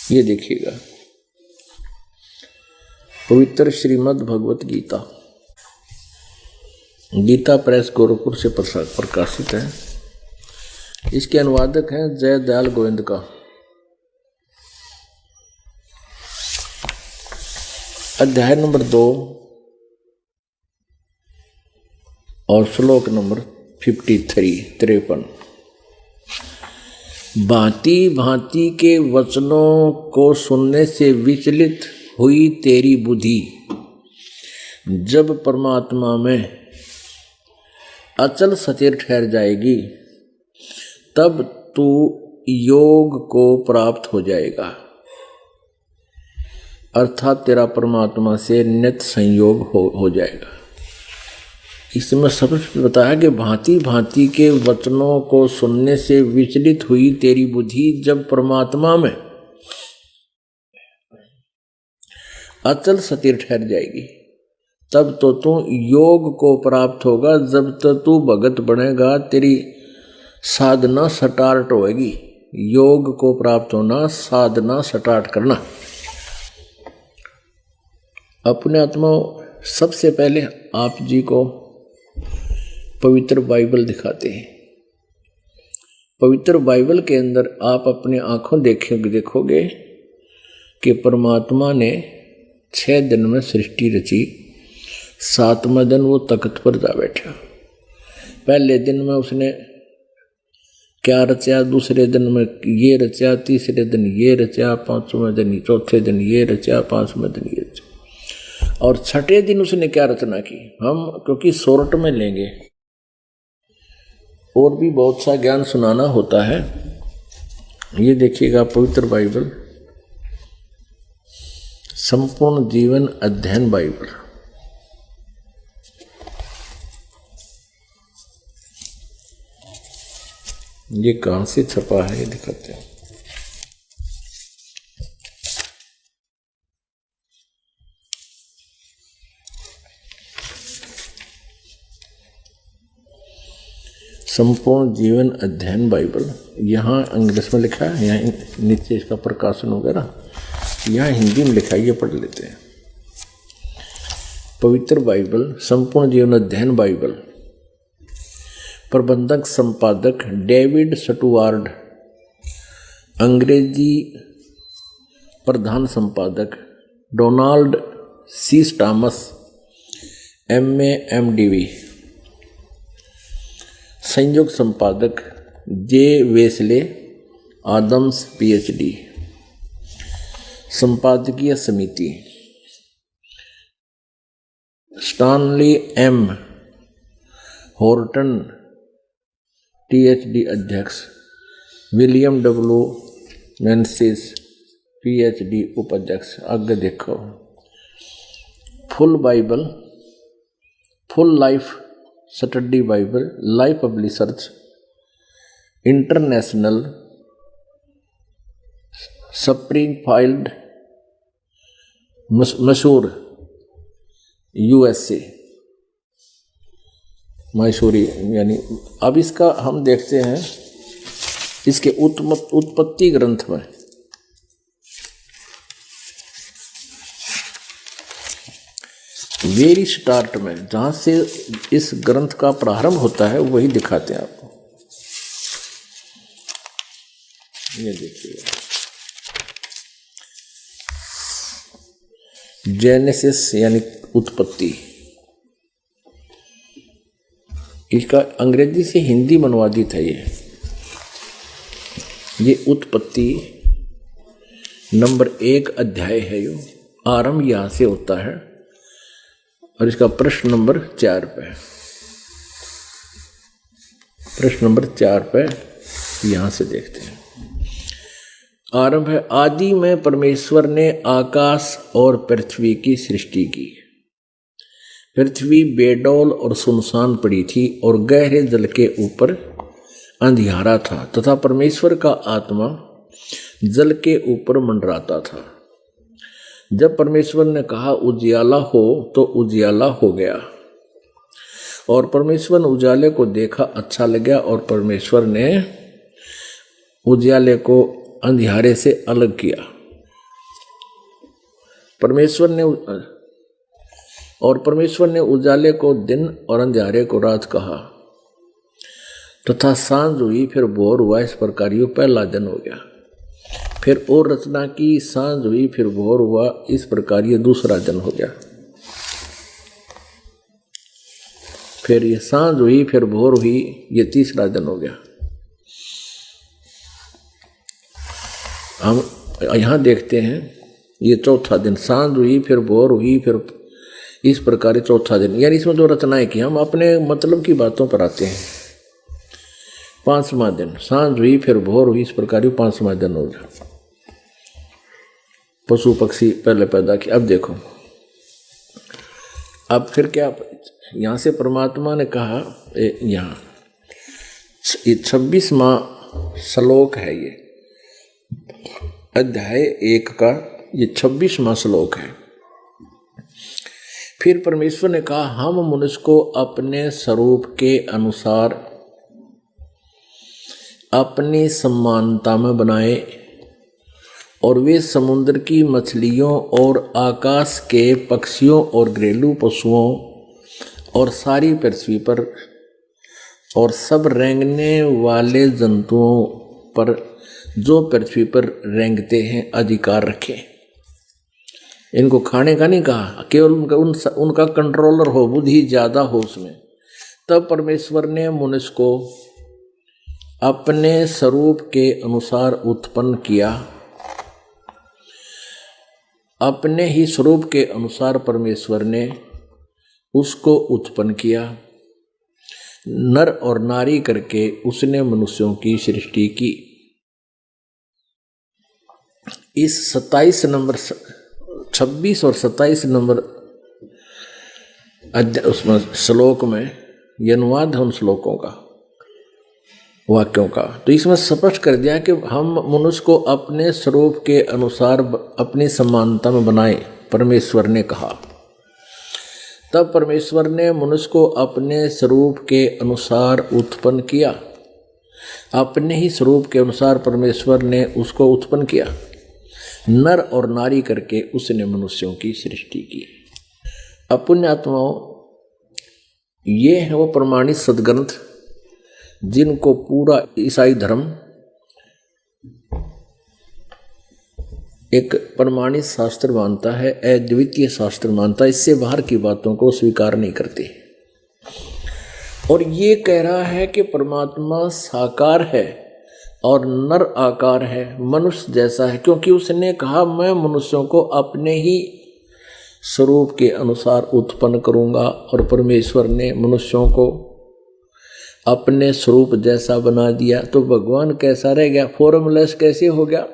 ये देखिएगा, पवित्र श्रीमद् भगवत गीता, गीता प्रेस गोरखपुर से प्रकाशित है। इसके अनुवादक हैं जय दयाल गोविंद का। अध्याय नंबर 2 और श्लोक नंबर 53। भांति भांति के वचनों को सुनने से विचलित हुई तेरी बुद्धि जब परमात्मा में अचल स्थिर ठहर जाएगी, तब तू योग को प्राप्त हो जाएगा, अर्थात तेरा परमात्मा से नित्य संयोग हो जाएगा। इसमें सबसे बताया कि भांति भांति के वचनों को सुनने से विचलित हुई तेरी बुद्धि जब परमात्मा में अचल स्थिर ठहर जाएगी, तब तो तू योग को प्राप्त होगा। जब तक तू भगत बनेगा, तेरी साधना स्टार्ट होएगी। योग को प्राप्त होना, साधना स्टार्ट करना। अपने आत्मा सबसे पहले आप जी को पवित्र बाइबल दिखाते हैं। पवित्र बाइबल के अंदर आप अपने आंखों देखोगे कि परमात्मा ने 6 दिन में सृष्टि रची, 7वें दिन वो तख्त पर जा बैठा। पहले दिन में उसने क्या रचा, दूसरे दिन में ये रचा, तीसरे दिन ये रचा, 5वें दिन, चौथे दिन ये रचा, 5वें दिन ये रचा, और 6ठे दिन उसने क्या रचना की। हम क्योंकि शॉर्ट में लेंगे और भी बहुत सा ज्ञान सुनाना होता है। ये देखिएगा पवित्र बाइबल, संपूर्ण जीवन अध्ययन बाइबल। ये कहां से छपा है, ये दिखाते हैं। संपूर्ण जीवन अध्ययन बाइबल, यहाँ अंग्रेजी में लिखा है, यहाँ नीचे इसका प्रकाशन वगैरह, यहाँ हिंदी में लिखा है, ये पढ़ लेते हैं। पवित्र बाइबल, संपूर्ण जीवन अध्ययन बाइबल, प्रबंधक संपादक डेविड स्टुअर्ट, अंग्रेजी प्रधान संपादक Donald C Thomas, MA MDV, संयुक्त संपादक जे वेस्ले आदम्स PhD, संपादकीय समिति स्टानली M हॉर्टन THD अध्यक्ष, विलियम W मेंसिस PhD उपाध्यक्ष। आगे देखो, full Bible, full life study Bible, life publishers international, Springfield मशहूर USA मैसूरी। यानी अब इसका हम देखते हैं इसके उत्पत्ति ग्रंथ में। वेरी स्टार्ट में जहां से इस ग्रंथ का प्रारंभ होता है वही दिखाते हैं आपको। ये देखिए, जेनेसिस यानी उत्पत्ति, इसका अंग्रेजी से हिंदी में अनुवादित है। ये उत्पत्ति नंबर 1 अध्याय है। यो आरंभ यहां से होता है और इसका प्रश्न नंबर 4 पे, प्रश्न नंबर 4 पे यहां से देखते हैं। आरंभ है, आदि में परमेश्वर ने आकाश और पृथ्वी की सृष्टि की। पृथ्वी बेडौल और सुनसान पड़ी थी और गहरे जल के ऊपर अंधियारा था, तथा परमेश्वर का आत्मा जल के ऊपर मंडराता था। जब परमेश्वर ने कहा उजियाला हो, तो उजियाला हो गया। और परमेश्वर ने उजाले को देखा, अच्छा लगा, और परमेश्वर ने उजियाले को अंधियारे से अलग किया। परमेश्वर ने उजाले को दिन और अंधेरे को रात कहा, तथा सांझ हुई फिर भोर हुआ, इस प्रकार ये पहला दिन हो गया। फिर और रचना की, सांझ हुई फिर भोर हुआ, इस प्रकार ये दूसरा दिन हो गया। फिर ये सांझ हुई फिर भोर हुई, ये तीसरा दिन हो गया। हम यहाँ देखते हैं ये चौथा दिन, सांझ हुई फिर भोर हुई फिर इस प्रकार चौथा दिन, यानी इसमें जो रचनाएं की हम अपने मतलब की बातों पर आते हैं। पांचवा दिन, सांझ हुई फिर भोर हुई, इस प्रकार पांचवा दिन हो गया। पशु पक्षी पहले पैदा किया। अब देखो, अब फिर क्या, यहां से परमात्मा ने कहा, यहाँ 26वां श्लोक है, ये अध्याय 1 का ये 26वां श्लोक है। फिर परमेश्वर ने कहा, हम मनुष्य को अपने स्वरूप के अनुसार अपनी समानता में बनाए, और वे समुद्र की मछलियों और आकाश के पक्षियों और घरेलू पशुओं और सारी पृथ्वी पर और सब रेंगने वाले जंतुओं पर जो पृथ्वी पर रेंगते हैं अधिकार रखें। इनको खाने का नहीं कहा, केवल उनका कंट्रोलर हो, बुद्धि ज्यादा हो उसमें। तब परमेश्वर ने मनुष्य को अपने स्वरूप के अनुसार उत्पन्न किया। अपने ही स्वरूप के अनुसार परमेश्वर ने उसको उत्पन्न किया, नर और नारी करके उसने मनुष्यों की सृष्टि की। इस 26 और 27 नंबर उसमें श्लोक में ये अनुवाद है उन श्लोकों का, वाक्यों का। तो इसमें स्पष्ट कर दिया कि हम मनुष्य को अपने स्वरूप के अनुसार अपनी समानता में बनाए, परमेश्वर ने कहा। तब परमेश्वर ने मनुष्य को अपने स्वरूप के अनुसार उत्पन्न किया। अपने ही स्वरूप के अनुसार परमेश्वर ने उसको उत्पन्न किया, नर और नारी करके उसने मनुष्यों की सृष्टि की। अब पुण्यात्माओं, ये है वो प्रमाणित सदग्रंथ जिनको पूरा ईसाई धर्म एक प्रमाणित शास्त्र मानता है, अद्वितीय शास्त्र मानता है। इससे बाहर की बातों को स्वीकार नहीं करते। और ये कह रहा है कि परमात्मा साकार है और नर आकार है, मनुष्य जैसा है, क्योंकि उसने कहा मैं मनुष्यों को अपने ही स्वरूप के अनुसार उत्पन्न करूंगा। और परमेश्वर ने मनुष्यों को अपने स्वरूप जैसा बना दिया। तो भगवान कैसा रह गया, फॉर्मलेस कैसे हो गया?